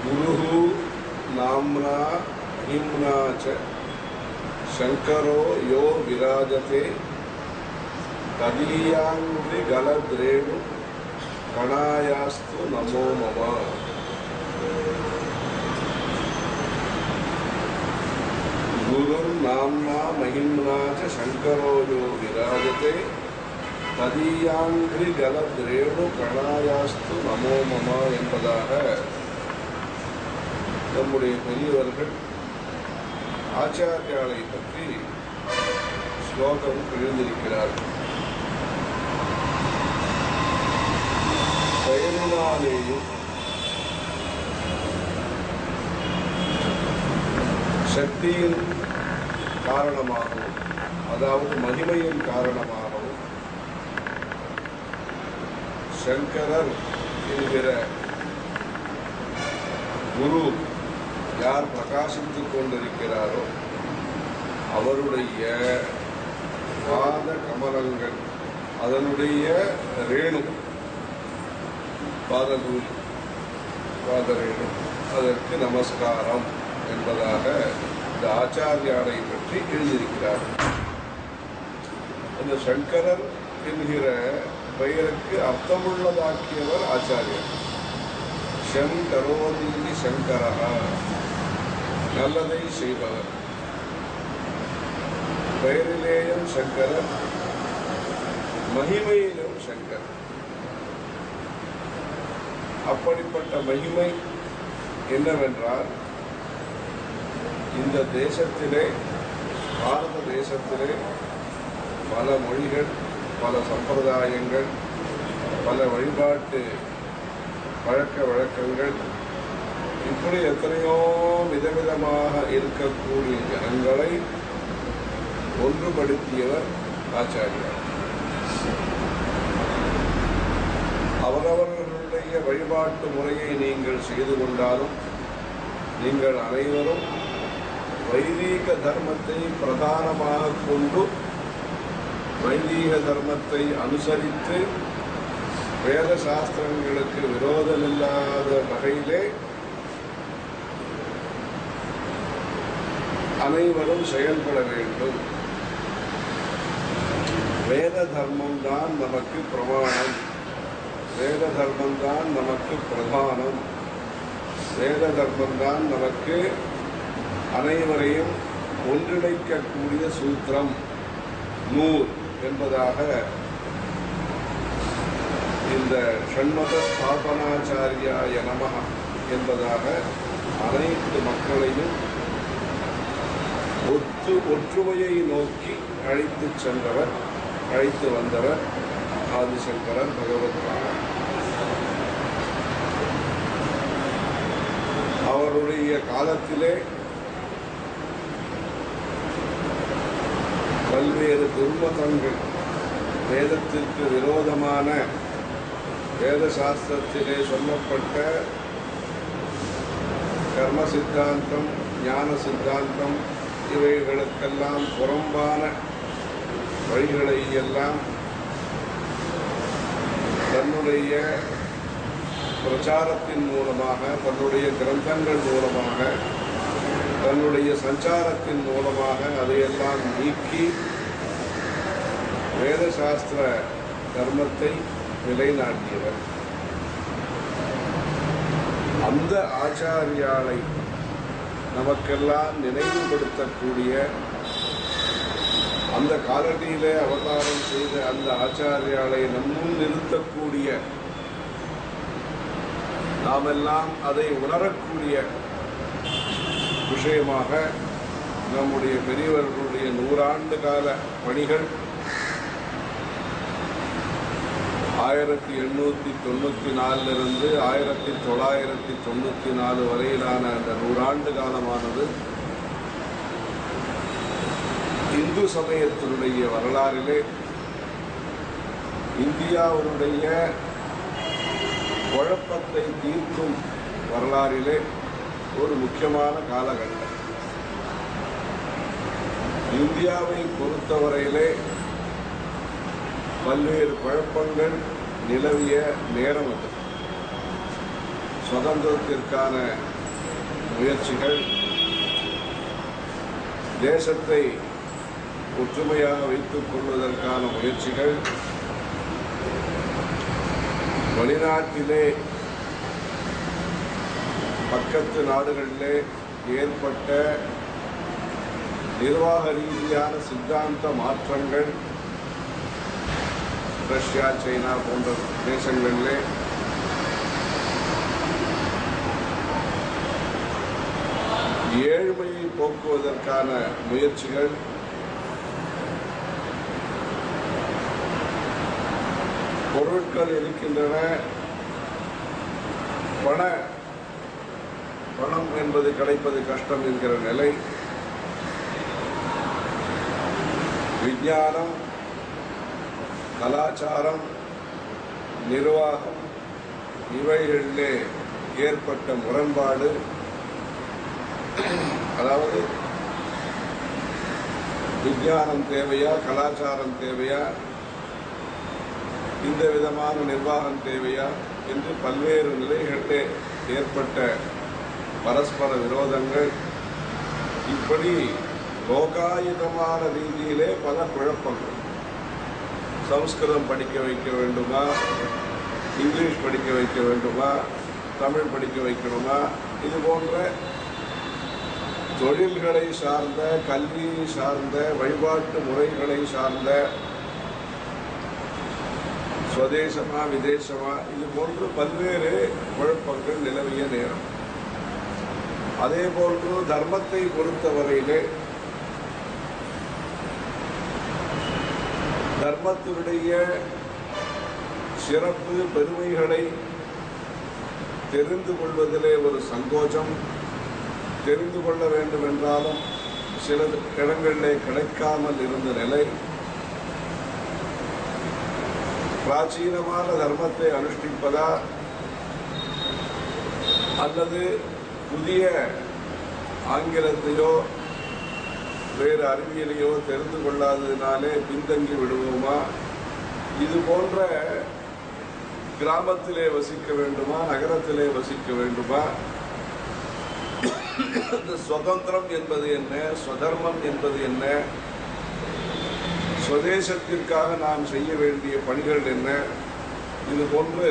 गुरुः नाम्ना हिम्ना च शंकरो यो विराजते तदीयांघ्रिगलद्रेणु कणायास्तु नमो मम। गुरुर्नाम्ना महिम्ना च शंकरो यो विराजते तदीयांघ्रिगलद्रेणु कणायास्तु नमो मम என்பதாக நம்முடைய பெரியவர்கள் ஆச்சாரியாரை பற்றி ஸ்லோகம் எழுந்திருக்கிறார்கள். பெயரினாலேயும் சக்தியின் காரணமாகவும் அதாவது மகிமையின் காரணமாகவும் சங்கரர் என்கிற குரு யார் பிரகாசித்துக் கொண்டிருக்கிறாரோ அவருடைய பாத கமலங்கள் அதனுடைய ரேணு பாததூளி பாதரேணு அதற்கு நமஸ்காரம் என்பதாக இந்த ஆச்சாரியாரை பற்றி எழுதியிருக்கிறார். அந்த சங்கரர் என்கிற பெயருக்கு அர்த்தமுள்ளதாக்கியவர் ஆச்சாரியர். சங்கரோதி சங்கரா நல்லதை செய்பவர். பெயரிலேயும் சங்கரர், மகிமையிலும் சங்கர். அப்படிப்பட்ட மகிமை என்னவென்றால் இந்த தேசத்திலே பாரத தேசத்திலே பல மொழிகள், பல சம்பிரதாயங்கள், பல வழிபாட்டு பழக்க வழக்கங்கள் இப்படி எத்தனையோ விதவிதமாக இருக்கக்கூடிய ஜனங்களை ஒன்றுபடுத்தியவர் ஆச்சாரியார். அவரவர்களுடைய வழிபாட்டு முறையை நீங்கள் செய்து கொண்டாலும் நீங்கள் அனைவரும் வைதீக தர்மத்தை பிரதானமாக கொண்டு வைதீக தர்மத்தை அனுசரித்து வேத சாஸ்திரங்களுக்கு விரோதமில்லாத வகையிலே அனைவரும் செயல்பட வேண்டும். வேத தர்மம் தான் நமக்கு பிரமாணம், வேத தர்மம் தான் நமக்கு பிரதானம், வேத தர்மம் தான் நமக்கு அனைவரையும் ஒன்றிணைக்கக்கூடிய சூத்திரம் நூல் என்பதாக இந்த ஷண்மத ஸ்தாபனாச்சாரியாய நமஹ என்பதாக அனைத்து மக்களையும் ஒற்றுமையை நோக்கி அழைத்து சென்றவர், அழைத்து வந்தவர் ஆதிசங்கரர் பகவத் பாதர். அவருடைய காலத்திலே பல்வேறு துர்மதங்கள், வேதத்திற்கு விரோதமான வேத சாஸ்திரத்திலே சொல்லப்பட்ட கர்ம சித்தாந்தம், ஞான சித்தாந்தம் இவைகளுக்கெல்லாம் புறம்பான வழிகளை எல்லாம் தன்னுடைய பிரச்சாரத்தின் மூலமாக, தன்னுடைய கிரந்தங்கள் மூலமாக, தன்னுடைய சஞ்சாரத்தின் மூலமாக அதையெல்லாம் நீக்கி வேத சாஸ்திர தர்மத்தை நிலைநாட்டியவர். அந்த ஆச்சாரியாரை நமக்கெல்லாம் நினைவுபடுத்தக்கூடிய, அந்த காலடியிலே அவதாரம் செய்த அந்த ஆச்சாரியாரை நம்முன் நிறுத்தக்கூடிய, நாமெல்லாம் அதை உணரக்கூடிய விஷயமாக நம்முடைய பெரியவர்களுடைய 100 ஆண்டு கால பணிகள் 1894 1994 வரையிலான அந்த 100 ஆண்டு காலமானது இந்து சமயத்தினுடைய வரலாறிலே இந்தியாவுடைய குழப்பத்தை தீர்க்கும் வரலாறிலே ஒரு முக்கியமான காலகட்டம். இந்தியாவை பொறுத்தவரையிலே பல்வேறு குழப்பங்கள் நிலவிய நேரம் அது. சுதந்திரத்திற்கான முயற்சிகள், தேசத்தை ஒற்றுமையாக வைத்துக் கொள்வதற்கான முயற்சிகள், வெளிநாட்டிலே பக்கத்து நாடுகளிலே ஏற்பட்ட நிர்வாக ரீதியான சித்தாந்த மாற்றங்கள், ரஷ்யா, சைனா போன்ற தேசங்களிலே ஏழ்மையை போக்குவதற்கான முயற்சிகள், பொருட்கள் இருக்கின்றன, பணம் என்பது கிடைப்பது கஷ்டம் என்கிற நிலை, விஞ்ஞானம், கலாச்சாரம், நிர்வாகம் இவைகளிலே ஏற்பட்ட முரண்பாடு, அதாவது விஞ்ஞானம் தேவையா, கலாச்சாரம் தேவையா, இந்த விதமான நிர்வாகம் தேவையா என்று பல்வேறு நிலைகளிலே ஏற்பட்ட பரஸ்பர விரோதங்கள், இப்படி லோகாயுதமான ரீதியிலே பல குழப்பங்கள். சம்ஸ்கிருதம் படிக்க வைக்க வேண்டுமா, இங்கிலீஷ் படிக்க வைக்க வேண்டுமா, தமிழ் படிக்க வைக்கணுமா, இது போன்ற தொழில்களை சார்ந்த, கல்வியை சார்ந்த, வழிபாட்டு முறைகளை சார்ந்த, சுதேசமா விதேசமா, இது போன்று பல்வேறு குழப்பங்கள் நிலவிய நேரம். அதே போன்று தர்மத்தை பொறுத்தவரையிலே தர்மத்தினுடைய சிறப்பு பெருமைகளை தெரிந்து கொள்வதிலே ஒரு சங்கோச்சம், தெரிந்து கொள்ள வேண்டும் என்றாலும் சில இடங்களிலே கிடைக்காமல் இருந்த நிலை, பிராச்சீனமான தர்மத்தை அனுஷ்டிப்பதா அல்லது புதிய ஆங்கிலத்தையோ வேறு அறிவியலையோ தெரிந்து கொள்ளாததினாலே பின்தங்கி விடுவோமா, இது போன்ற கிராமத்திலே வசிக்க வேண்டுமா, நகரத்திலே வசிக்க வேண்டுமா, இந்த சுதந்திரம் என்பது என்ன, சுதர்மம் என்பது என்ன, சுதேசத்திற்காக நாம் செய்ய வேண்டிய பணிகள் என்ன, இது போன்று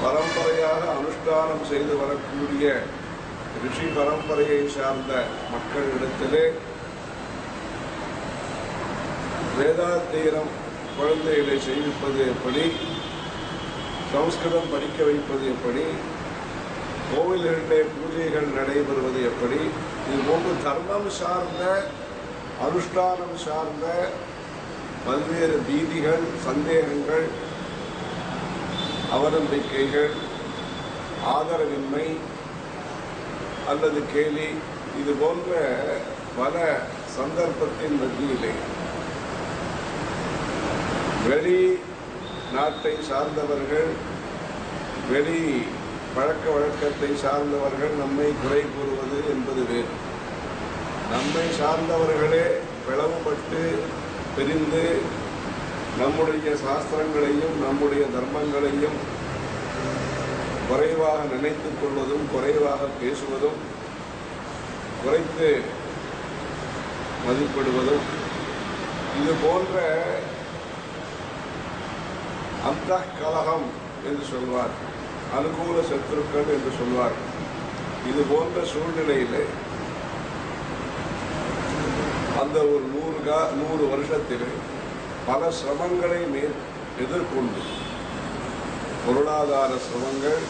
பரம்பரையாக அனுஷ்டானம் செய்து வரக்கூடிய ரிஷி பரம்பரையை சார்ந்த மக்களிடத்திலே வேதாத்தியனம் குழந்தைகளை செய்விப்பது எப்படி, சம்ஸ்கிருதம் படிக்க வைப்பது எப்படி, கோவில்களிலே பூஜைகள் நடைபெறுவது எப்படி, இது போன்று தர்மம் சார்ந்த, அனுஷ்டானம் சார்ந்த பல்வேறு பீதிகள், சந்தேகங்கள், அவநம்பிக்கைகள், ஆதரவின்மை அல்லது கேலி, இது போன்ற பல சந்தர்ப்பத்தின் மத்தியிலே வெளி நாட்டை சார்ந்தவர்கள், வெளி பழக்க வழக்கத்தை சார்ந்தவர்கள் நம்மை குறை கூறுவது என்பது வேறு. நம்மை சார்ந்தவர்களே பிளவுபட்டு பிரிந்து நம்முடைய சாஸ்திரங்களையும் நம்முடைய தர்மங்களையும் குறைவாக நினைத்துக் கொள்வதும், குறைவாக பேசுவதும், குறைத்து மதிப்பிடுவதும், இது போன்ற அந்த கலகம் என்று சொல்வார், அனுகூல சத்துருக்கள் என்று சொல்வார். இது போன்ற சூழ்நிலையிலே அந்த ஒரு 100 வருஷத்திலே பல சிரமங்களை எதிர்கொண்டு, பொருளாதார சிரமங்கள்,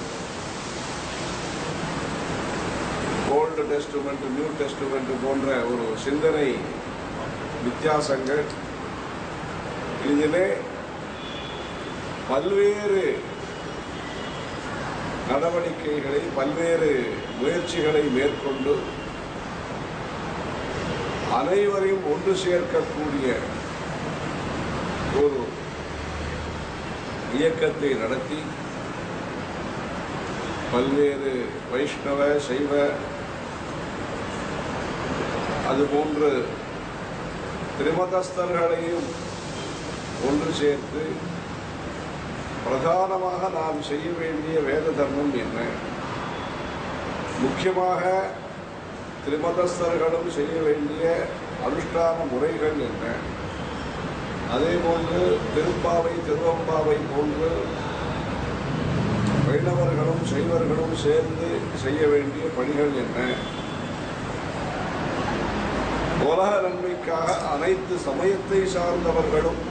ஓல்டு டெஸ்டமெண்ட், நியூ டெஸ்டமெண்ட் போன்ற ஒரு சிந்தனை வித்தியாசங்கள், இதிலே பல்வேறு நடவடிக்கைகளை, பல்வேறு முயற்சிகளை மேற்கொண்டு அனைவரையும் ஒன்று சேர்க்கக்கூடிய ஒரு இயக்கத்தை நடத்தி பல்வேறு வைஷ்ணவ, சைவ, அதுபோன்று திரிமதஸ்தர்களையும் ஒன்று சேர்த்து பிரதானமாக நாம் செய்ய வேண்டிய வேத தர்மம் என்ன, முக்கியமாக திரிமதஸ்தர்களும் செய்ய வேண்டிய அனுஷ்டான முறைகள் என்ன, அதேபோன்று திருப்பாவை திருவம்பாவை போன்று வைணவர்களும் சைவர்களும் சேர்ந்து செய்ய வேண்டிய பணிகள் என்ன, உலக நன்மைக்காக அனைத்து சமயத்தை சார்ந்தவர்களும்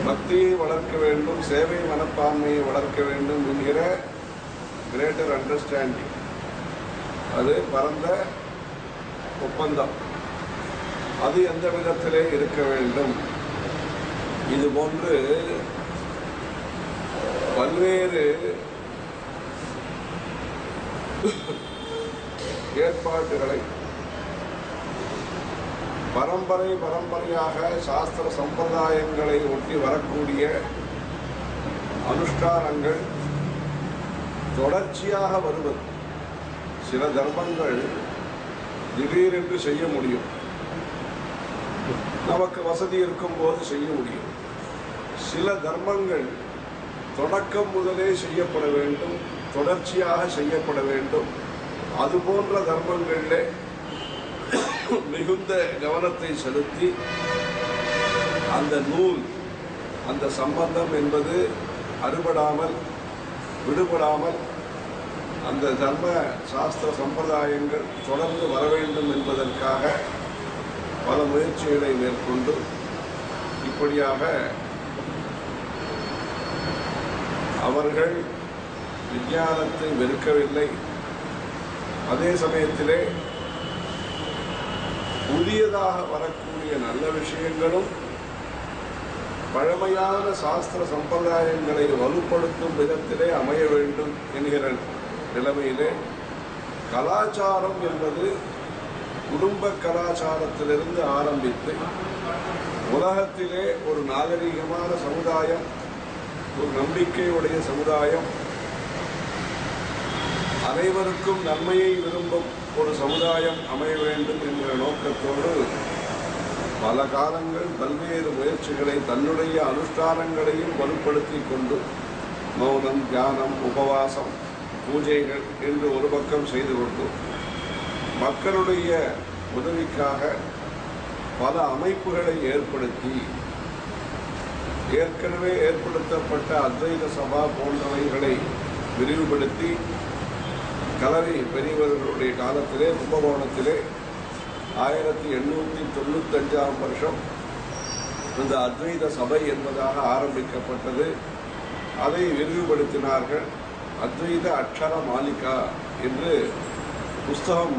பக்தியை வளர்க்க வேண்டும், சேவை மனப்பான்மையை வளர்க்க வேண்டும் என்கிற கிரேட்டர் அண்டர்ஸ்டாண்டிங், அது பரந்த ஒப்பந்தம், அது எந்த விதத்திலே இருக்க வேண்டும். இது போன்று பல்வேறு ஏற்பாடுகளை பரம்பரையாக சாஸ்திர சம்பிரதாயங்களை ஒட்டி வரக்கூடிய அனுஷ்டானங்கள் தொடர்ச்சியாக வருவது. சில தர்மங்கள் திடீரென்று செய்ய முடியும், நமக்கு வசதி இருக்கும் போது செய்ய முடியும். சில தர்மங்கள் தொடக்கம் முதலே செய்யப்பட வேண்டும், தொடர்ச்சியாக செய்யப்பட வேண்டும். அதுபோன்ற தர்மங்களிலே மிகுந்த கவனத்தை செலுத்தி அந்த நூல், அந்த சம்பந்தம் என்பது அறுபடாமல் விடுபடாமல் அந்த தர்ம சாஸ்திர சம்பிரதாயங்கள் தொடர்ந்து வர வேண்டும் என்பதற்காக பல முயற்சிகளை மேற்கொண்டு இப்படியாக அவர்கள் விஞ்ஞானத்தை வெறுக்கவில்லை. அதே சமயத்திலே புதியதாக வரக்கூடிய நல்ல விஷயங்களும் பழமையான சாஸ்திர சம்பிரதாயங்களை வலுப்படுத்தும் விதத்திலே அமைய வேண்டும் என்கிற நிலைமையிலே கலாச்சாரம் என்பது குடும்ப கலாச்சாரத்திலிருந்து ஆரம்பித்து உலகத்திலே ஒரு நாகரிகமான சமுதாயம், ஒரு நம்பிக்கையுடைய சமுதாயம், அனைவருக்கும் நன்மையை விரும்பும் ஒரு சமுதாயம் அமைய வேண்டும் என்கிற நோக்கத்தோடு பல காலங்கள் பல்வேறு முயற்சிகளை தன்னுடைய அனுஷ்டானங்களையும் வலுப்படுத்தி கொண்டு மௌனம், தியானம், உபவாசம், பூஜைகள் என்று ஒரு பக்கம் செய்து கொண்டு மக்களுடைய உதவிக்காக பல அமைப்புகளை ஏற்படுத்தி ஏற்கனவே ஏற்படுத்தப்பட்ட அத்வைத சபா போன்றவைகளை விரிவுபடுத்தி கலரி பெரியவர்களுடைய காலத்திலே கும்பகோணத்திலே 1895ஆம் வருஷம் இந்த அத்வைத சபை என்பதாக ஆரம்பிக்கப்பட்டது. அதை விரிவுபடுத்தினார்கள். அத்வைத அக்ஷர மாலிகா என்று புஸ்தகம்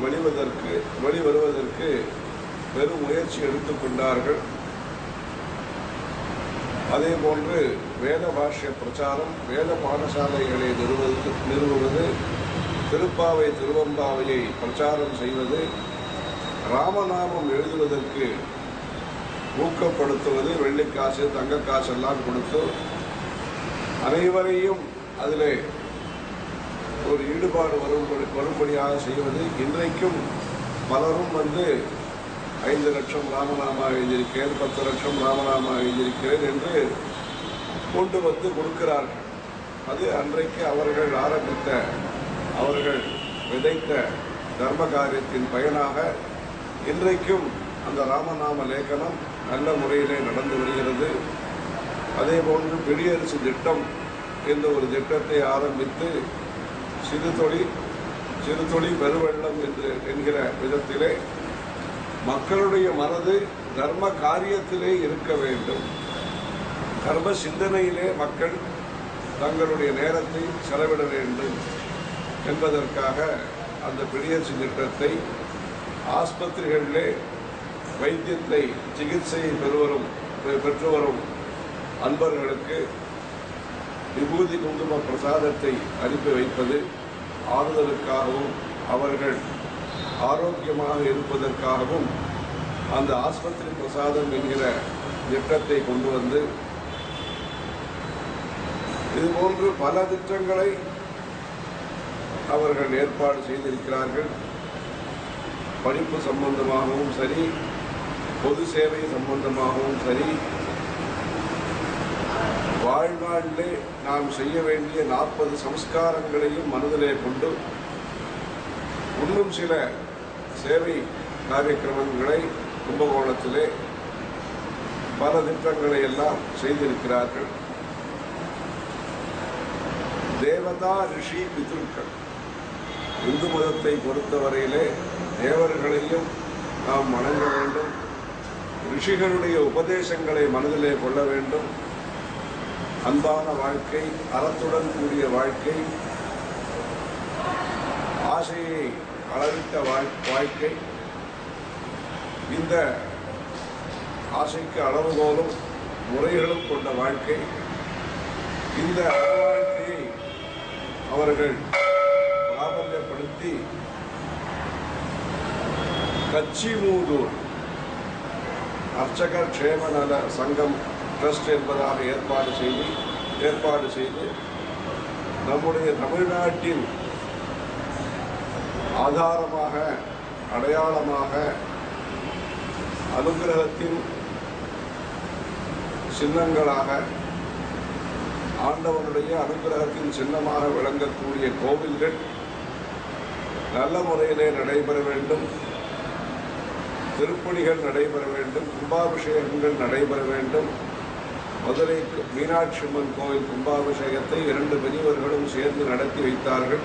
வெளிவருவதற்கு பெரும் முயற்சி எடுத்துக்கொண்டார்கள். அதே போன்று வேத பாஷ்ய பிரச்சாரம், வேத பாடசாலைகளை நிறுவுவது, திருப்பாவை திருவம்பாவையை பிரச்சாரம் செய்வது, ராமநாமம் எழுதுவதற்கு ஊக்கப்படுத்துவது, வெள்ளிக்காசு தங்கக்காசு எல்லாம் கொடுத்து அனைவரையும் அதில் ஒரு ஈடுபாடு வரும்படியாக செய்வது. இன்றைக்கும் பலரும் 5 லட்சம் ராமநாமா எழுதியிருக்கிறேன், 10 லட்சம் ராமநாமா எழுதியிருக்கிறேன் என்று கொண்டு கொடுக்கிறார்கள். அது அன்றைக்கு அவர்கள் ஆரம்பித்த, அவர்கள் விதைத்த தர்ம காரியத்தின் பயனாக இன்றைக்கும் அந்த ராமநாம லேಖனம் நல்ல முறையிலே நடந்து வருகிறது. அதே போன்று பிடியரசு திட்டம் என்ற ஒரு திட்டத்தை ஆரம்பித்து சிறு தொழில் பெருவெள்ளம் என்கிற விதத்திலே மக்களுடைய மனது தர்ம காரியத்திலே இருக்க வேண்டும், தர்ம சிந்தனையிலே மக்கள் தங்களுடைய நேரத்தை செலவிட வேண்டும் என்பதற்காக அந்த பிடியரசு திட்டத்தை ஆஸ்பத்திரிகளிலே வைத்தியத்தை சிகிச்சையை பெற்று வரும் அன்பர்களுக்கு விபூதி குங்கும பிரசாதத்தை அனுப்பி வைப்பது, ஆறுதலுக்காகவும் அவர்கள் ஆரோக்கியமாக இருப்பதற்காகவும் அந்த ஆஸ்பத்திரி பிரசாதம் என்கிற திட்டத்தை கொண்டு வந்து இதுபோன்று பல திட்டங்களை அவர்கள் ஏற்பாடு செய்திருக்கிறார்கள். படிப்பு சம்பந்தமாகவும் சரி, பொது சேவை சம்பந்தமாகவும் சரி, வாழ்நாளிலே நாம் செய்ய வேண்டிய 40 சம்ஸ்காரங்களையும் மனதிலே கொண்டு இன்னும் சில சேவை காரியக்கிரமங்களை கும்பகோணத்திலே பல திட்டங்களை எல்லாம் செய்திருக்கிறார்கள். தேவதா ரிஷி பிதுர்கள், இந்து மதத்தை பொறுத்தவரையிலே தேவர்களையும் நாம் வணங்க வேண்டும், ரிஷிகளுடைய உபதேசங்களை மனதிலே கொள்ள வேண்டும். அன்பான வாழ்க்கை, அறத்துடன் கூடிய வாழ்க்கை, ஆசையை அளவிட்ட வாழ்க்கை, இந்த ஆசைக்கு அளவுகோலும் முறைகளும் கொண்ட வாழ்க்கை, இந்த வாழ்க்கையை அவர்கள் பிராபல்யப்படுத்தி கச்சிமூதூர் அர்ச்சகர் க்ஷேம நல சங்கம் ட்ரஸ்ட் என்பதாக ஏற்பாடு செய்து நம்முடைய தமிழ்நாட்டின் ஆதாரமாக, அடையாளமாக, அனுகிரகத்தின் சின்னங்களாக, ஆண்டவனுடைய அனுகிரகத்தின் சின்னமாக விளங்கக்கூடிய கோவில்கள் நல்ல முறையிலே நடைபெற வேண்டும், திருப்பணிகள் நடைபெற வேண்டும், கும்பாபிஷேகங்கள் நடைபெற வேண்டும். மதுரை மீனாட்சி அம்மன் கோவில் கும்பாபிஷேகத்தை 2 பெரியவர்களும் சேர்ந்து நடத்தி வைத்தார்கள்.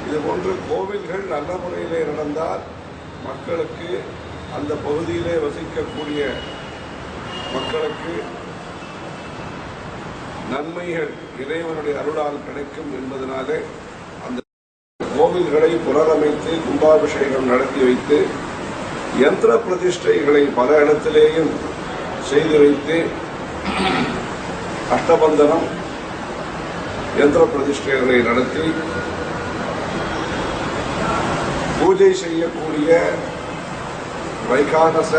இதுபோன்ற கோவில்கள் நல்ல முறையிலே நடந்தால் மக்களுக்கு, அந்த பகுதியிலே வசிக்கக்கூடிய மக்களுக்கு நன்மைகள் இறைவனுடைய அருளால் கிடைக்கும் என்பதனாலே அந்த கோவில்களை புனரமைத்து கும்பாபிஷேகம் நடத்தி வைத்து யந்திர பிரதிஷ்டைகளை பல இடத்திலேயும் செய்து வைத்து அஷ்டபந்தனம் யந்திர பிரதிஷ்டைகளை நடத்தி பூஜை செய்யக்கூடிய வைகானச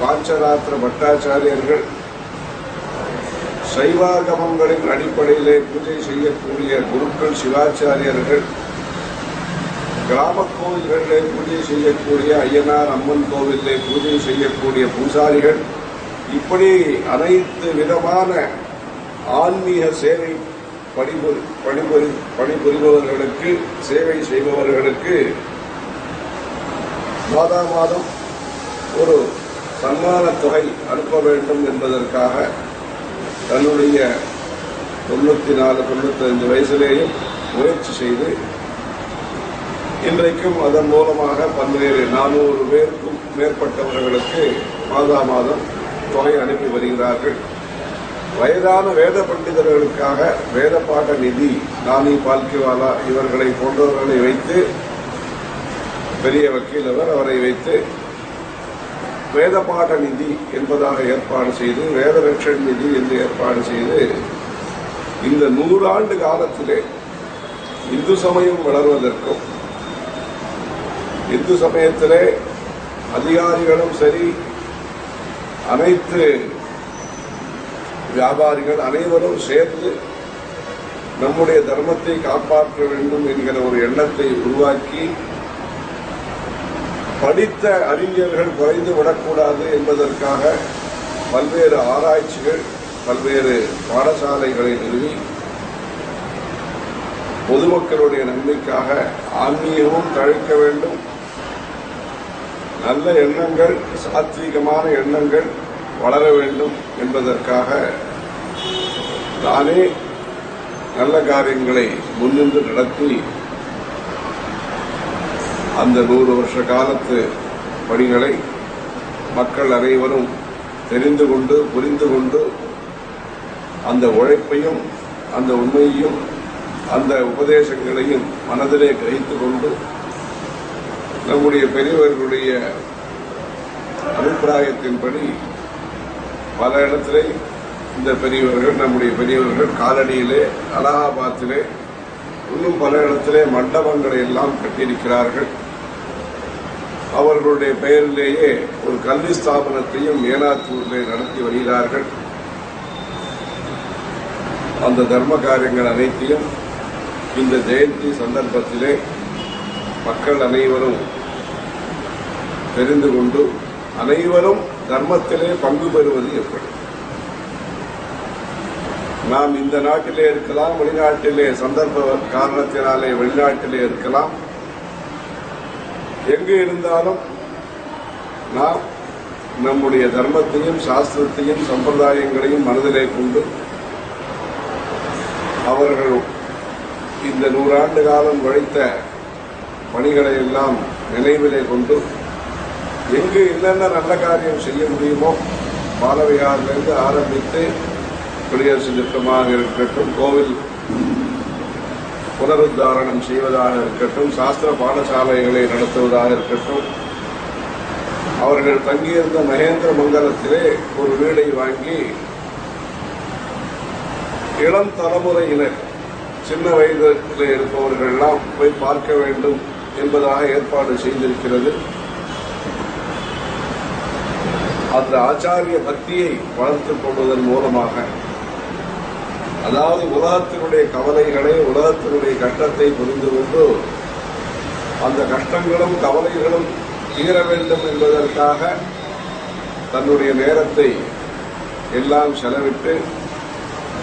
பாஞ்சராத்திர பட்டாச்சாரியர்கள், சைவாகமங்களின் அடிப்படையிலே பூஜை செய்யக்கூடிய குருக்கள் சிவாச்சாரியர்கள், கிராம கோவில்களிலே பூஜை செய்யக்கூடிய ஐயனார் அம்மன் கோவிலே பூஜை செய்யக்கூடிய பூசாரிகள், இப்படி அனைத்து விதமான ஆன்மீக சேவை பணிபுரிபவர்களுக்கு, சேவை செய்பவர்களுக்கு மாதம் ஒரு சன்மான தொகை அனுப்ப வேண்டும் என்பதற்காக தன்னுடைய 94-95 வயசிலேயும் முயற்சி செய்து இன்றைக்கும் அதன் மூலமாக பல்வேறு 400 பேருக்கும் மேற்பட்டவர்களுக்கு மாதம் தொகை அனுப்பி வருகிறார்கள். வயதான வேத பண்டிதர்களுக்காக வேத பாட நிதி, நானி பால்கிவாலா இவர்களை போன்றவர்களை வைத்து, பெரிய வக்கீல் அவரை வைத்து வேத பாட நிதி என்பதாக ஏற்பாடு செய்து, வேத ரட்சண் நிதி என்று ஏற்பாடு செய்து, இந்த 100 ஆண்டு காலத்திலே இந்து சமயம் வளர்வதற்கும், இந்து சமயத்திலே அதிகாரிகளும் சரி, அனைத்து வியாபாரிகள் அனைவரும் சேர்ந்து நம்முடைய தர்மத்தை காப்பாற்ற வேண்டும் என்கிற ஒரு எண்ணத்தை உருவாக்கி, படித்த அறிஞர்கள் குறைந்து விடக்கூடாது என்பதற்காக பல்வேறு ஆராய்ச்சிகள், பல்வேறு பாடசாலைகளை நிறுவி பொதுமக்களுடைய நன்மைக்காக ஆன்மீகமும் தழைக்க வேண்டும், நல்ல எண்ணங்கள், சாத்வீகமான எண்ணங்கள் வளர வேண்டும் என்பதற்காக தானே நல்ல காரியங்களை முன்னின்று நடத்தி அந்த 100 வருஷ காலத்து பணிகளை மக்கள் அனைவரும் தெரிந்து கொண்டு, புரிந்து கொண்டு, அந்த உழைப்பையும், அந்த உண்மையையும், அந்த உபதேசங்களையும் மனதிலே கிரகித்துக் கொண்டு, நம்முடைய பெரியவர்களுடைய அபிப்பிராயத்தின்படி பல இடத்திலே இந்த பெரியவர்கள், நம்முடைய பெரியவர்கள் காலடியிலே, அலகாபாத்திலே, இன்னும் பல இடத்திலே மண்டபங்களை எல்லாம் கட்டியிருக்கிறார்கள். அவர்களுடைய பெயரிலேயே ஒரு கல்வி ஸ்தாபனத்தையும் ஏனாத்தூரிலே நடத்தி வருகிறார்கள். அந்த தர்ம காரியங்கள் அனைத்தையும் இந்த ஜெயந்தி சந்தர்ப்பத்திலே மக்கள் அனைவரும் தெரிந்து கொண்டு, அனைவரும் தர்மத்திலே பங்கு பெறுவது எப்படி, நாம் இந்த நாட்டிலே இருக்கலாம், வெளிநாட்டிலே சந்தர்ப்ப காரணத்தினாலே வெளிநாட்டிலே இருக்கலாம். எங்கு இருந்தாலும் நாம் நம்முடைய தர்மத்தையும் சாஸ்திரத்தையும் சம்பிரதாயங்களையும் மனதிலே கொண்டு அவர்கள் இந்த 100 ஆண்டு காலம் உழைத்த பணிகளை எல்லாம் நினைவிலே கொண்டு எங்கு என்னென்ன நல்ல காரியம் செய்ய முடியுமோ பாலவிகாரிலிருந்து ஆரம்பித்து குடியரசு திட்டமாக இருக்கட்டும், கோவில் புனருத்தாரணம் செய்வதாக இருக்கட்டும், சாஸ்திர பாடசாலைகளை நடத்துவதாக இருக்கட்டும், அவர்கள் தங்கியிருந்த மகேந்திர மங்கலத்திலே ஒரு வீடை வாங்கி இளம் தலைமுறையினர் சின்ன வயதில் இருப்பவர்கள்லாம் போய் பார்க்க வேண்டும் என்பதாக ஏற்பாடு செய்திருக்கிறது. அந்த ஆச்சாரிய பக்தியை வளர்த்துக் கொள்வதன் மூலமாக, அதாவது உலகத்தினுடைய கவலைகளை, உலகத்தினுடைய கஷ்டத்தை புரிந்து கொண்டு அந்த கஷ்டங்களும் கவலைகளும் தீர வேண்டும் என்பதற்காக தன்னுடைய நேரத்தை எல்லாம் செலவிட்டு,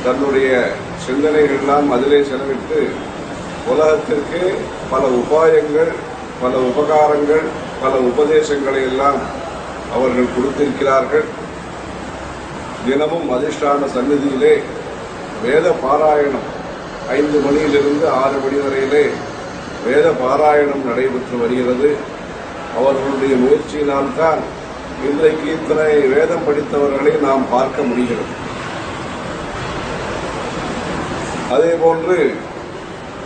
தன்னுடைய சிந்தனைகள்லாம் அதிலே செலவிட்டு உலகத்திற்கு பல உபாயங்கள், பல உபகாரங்கள், பல உபதேசங்களை எல்லாம் அவர்கள் கொடுத்திருக்கிறார்கள். தினமும் அதிஷ்டான சந்நிதியிலே வேத பாராயணம் 5 மணியிலிருந்து 6 மணி வரையிலே வேத பாராயணம் நடைபெற்று வருகிறது. அவர்களுடைய முயற்சியினால்தான் இன்றைக்கு இத்தனை வேதம் படித்தவர்களை நாம் பார்க்க முடிகிறது. அதேபோன்று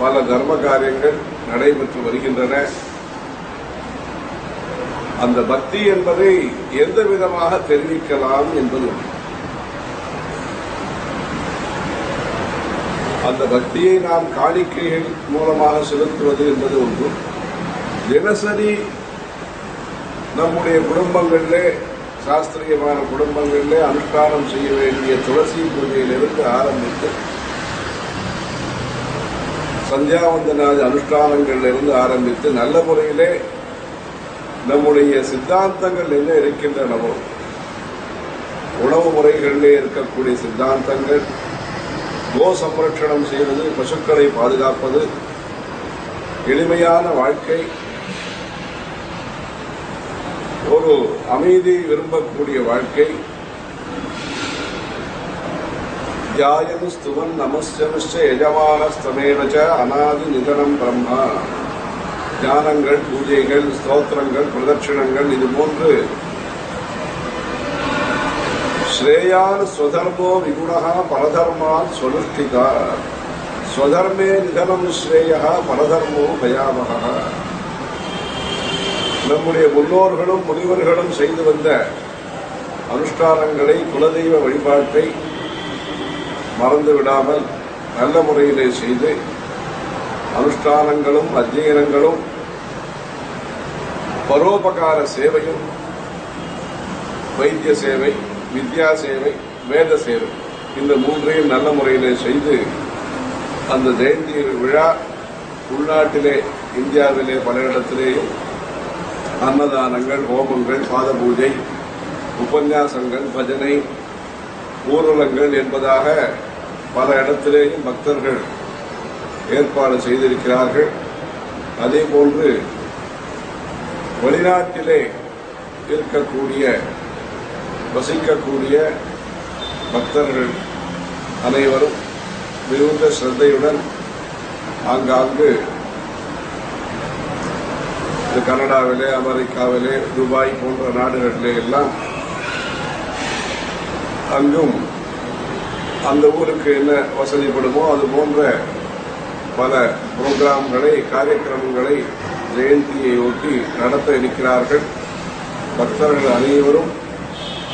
பல தர்ம காரியங்கள் நடைபெற்று வருகின்றன. அந்த பக்தி என்பதை எந்த விதமாக தெரிவிக்கலாம் என்பது, அந்த பக்தியை நாம் காணிக்கைகள் மூலமாக செலுத்துவது என்பது ஒன்று. தினசரி நம்முடைய குடும்பங்களிலே, சாஸ்திரியமான குடும்பங்களிலே அனுஷ்டானம் செய்ய வேண்டிய துளசி பூஜையிலிருந்து ஆரம்பித்து சந்தியாவந்தனாதி அனுஷ்டானங்களிலிருந்து ஆரம்பித்து நல்ல முறையிலே நம்முடைய சித்தாந்தங்கள் என்ன இருக்கின்றனவோ, உணவு முறைகளிலே இருக்கக்கூடிய சித்தாந்தங்கள், கோ சம்ரட்சணம் செய்வது, பசுக்களை பாதுகாப்பது, எளிமையான வாழ்க்கை, ஒரு அமைதி விரும்பக்கூடிய வாழ்க்கை, தியாயன் ஸ்துவன் நமஸ்சனுஷ்ச யஜமானஸ்தமேனச்ச அநாதி நிதனம் பிரம்மா. தியானங்கள், பூஜைகள், ஸ்தோத்திரங்கள், பிரதட்சிணங்கள், இது போன்று ஸ்ரேயான் ஸ்வதர்மோ விகுணா பரதர்மான் ஸ்வனுஷ்டிகா. ஸ்வதர்மே நிதனம் ஸ்ரேயா பரதர்மோ பயாவகா. நம்முடைய முன்னோர்களும் முனிவர்களும் செய்து வந்த அனுஷ்டானங்களை, குலதெய்வ வழிபாட்டை மறந்து விடாமல் நல்ல முறையிலே செய்து அனுஷ்டானங்களும் அத்தியனங்களும் பரோபகார சேவையும், வைத்திய சேவை, வித்யா சேவை, வேத சேவை, இந்த மூன்றையும் நல்ல முறையிலே செய்து அந்த ஜெயந்தி விழா உள்நாட்டிலே, இந்தியாவிலே பல இடத்திலேயும் அன்னதானங்கள், ஹோமங்கள், பாத பூஜை, உபன்யாசங்கள், பஜனை, ஊர்வலங்கள் என்பதாக பல இடத்திலேயும் பக்தர்கள் ஏற்பாடு செய்திருக்கிறார்கள். அதே போன்று வெளிநாட்டிலே இருக்கக்கூடிய, வசிக்கக்கூடிய பக்தர்கள் அனைவரும் மிகுந்த ஸ்ரத்தையுடன் ஆங்காங்கு கனடாவிலே, அமெரிக்காவிலே, துபாய் போன்ற நாடுகளிலே எல்லாம் அங்கும் அந்த ஊருக்கு என்ன வசதிப்படுமோ அது போன்ற பல புரோகிராம்களை, காரியக்கிரமங்களை ஜெயந்தியை ஒட்டி நடத்த இருக்கிறார்கள். பக்தர்கள் அனைவரும்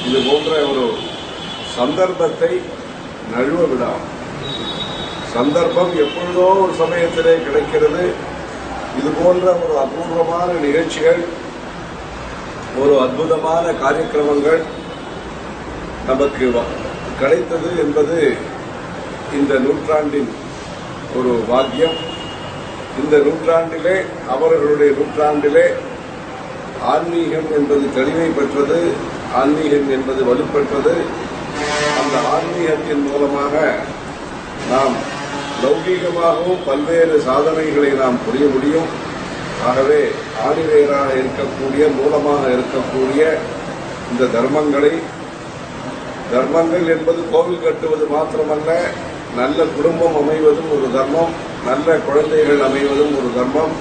இது போன்ற ஒரு சந்தர்ப்பத்தை நழுவ விடாம். சந்தர்ப்பம் எப்பொழுதோ ஒரு சமயத்திலே கிடைக்கிறது. இது போன்ற ஒரு அபூர்வமான நிகழ்ச்சிகள், ஒரு அற்புதமான காரியக்கிரமங்கள் நமக்கு கிடைத்தது என்பது இந்த நூற்றாண்டின் ஒரு பாக்கியம். இந்த நூற்றாண்டிலே, அவர்களுடைய நூற்றாண்டிலே ஆன்மீகம் என்பது தெளிவை பெற்றது, ஆன்மீகம் என்பது வலுப்பெற்றது. அந்த ஆன்மீகத்தின் மூலமாக நாம் லௌகீகமாகவும் பல்வேறு சாதனைகளை நாம் புரிய முடியும். ஆகவே ஆணிவேராக இருக்கக்கூடிய, மூலமாக இருக்கக்கூடிய இந்த தர்மங்கள் என்பது கோவில் கட்டுவது மாத்திரமல்ல, நல்ல குடும்பம் அமைவதும் ஒரு தர்மம், நல்ல குழந்தைகள் அமைவதும் ஒரு தர்மம்,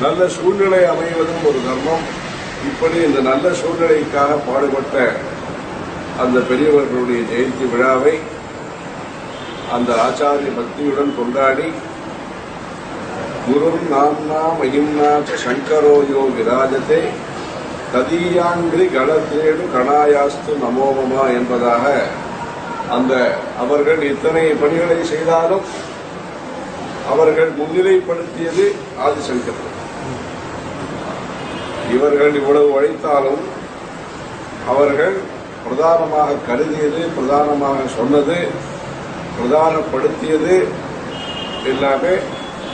நல்ல சூழ்நிலை அமைவதும் ஒரு தர்மம். இப்படி இந்த நல்ல சூழ்நிலைக்காக பாடுபட்ட அந்த பெரியவர்களுடைய ஜெயந்தி விழாவை அந்த ஆச்சாரிய பக்தியுடன் கொண்டாடி, குருர் நாம்னா மகிம்னா சங்கரோயோ விராஜதே ததீயாங்கிரி கணத்தேடு கணாயாஸ்து நமோமமா என்பதாக அந்த அவர்கள் இத்தனை பணிகளை செய்தாலும் அவர்கள் முன்னிலைப்படுத்தியது ஆதிசங்கர். இவர்கள் இவ்வளவு உழைத்தாலும் அவர்கள் பிரதானமாக கருதியது, பிரதானமாக சொன்னது, பிரதானப்படுத்தியது எல்லாமே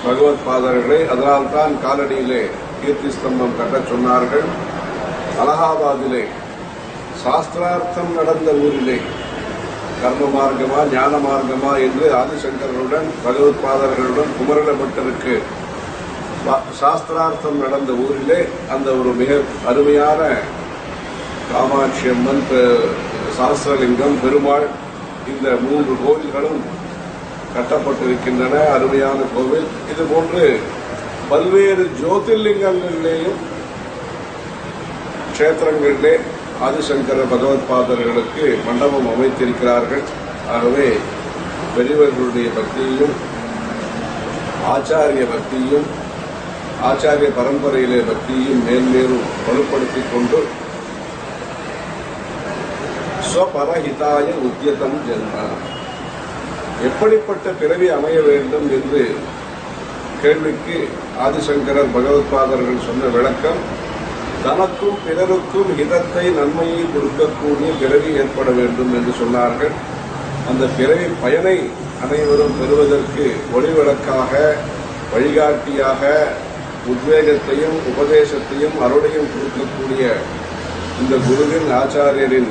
பகவத் பாதர்களை. அதனால்தான் காலடியிலே கீர்த்தி ஸ்தம்பம் கட்டச் சொன்னார்கள். அலகாபாதிலே சாஸ்திரார்த்தம் நடந்த ஊரிலே கர்ம மார்க்கமா ஞான மார்க்கமா என்று ஆதிசங்கர்களுடன் பகவத் பாதர்களுடன் குமரல பட்டருக்கு சாஸ்திரார்த்தம் நடந்த ஊரிலே அந்த ஒரு மிக அருமையான காமாட்சி அம்மன், சாஸ்திரலிங்கம், பெருமாள், இந்த 3 கோவில்களும் கட்டப்பட்டிருக்கின்றன. அருமையான கோவில். இதுபோன்று பல்வேறு ஜோதிர்லிங்கங்களிலேயும் கஷேத்திரங்களிலே ஆதிசங்கர பகவத் பாதர்களுக்கு மண்டபம் அமைத்திருக்கிறார்கள். ஆகவே பெரியவர்களுடைய பக்தியையும் ஆச்சாரிய பக்தியும் ஆச்சாரிய பரம்பரையிலே பக்தியையும் மேன்மேலும் வலுப்படுத்திக் கொண்டு ஸ்வபரஹிதாய உத்யதம் ஜென்ம, எப்படிப்பட்ட பிறவி அமைய வேண்டும் என்று கேள்விக்கு ஆதிசங்கரர் பகவத் பாதர்கள் சொன்ன விளக்கம், தனக்கும் பிறருக்கும் ஹிதத்தை நன்மையை கொடுக்கக்கூடிய பிறவி ஏற்பட வேண்டும் என்று சொன்னார்கள். அந்த பிறவி பயனை அனைவரும் பெறுவதற்கு ஒளிவிளக்காக, வழிகாட்டியாக, உத்வேகத்தையும் உபதேசத்தையும் அருளையும் கொடுக்கக்கூடிய இந்த குருவின் ஆச்சாரியரின்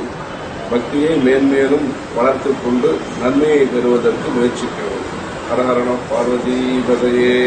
பக்தியை மேன்மேலும் வளர்த்துக் கொண்டு நன்மையை பெறுவதற்கு முயற்சிக்கிறோம். ஹரஹரண பார்வதி பதையே.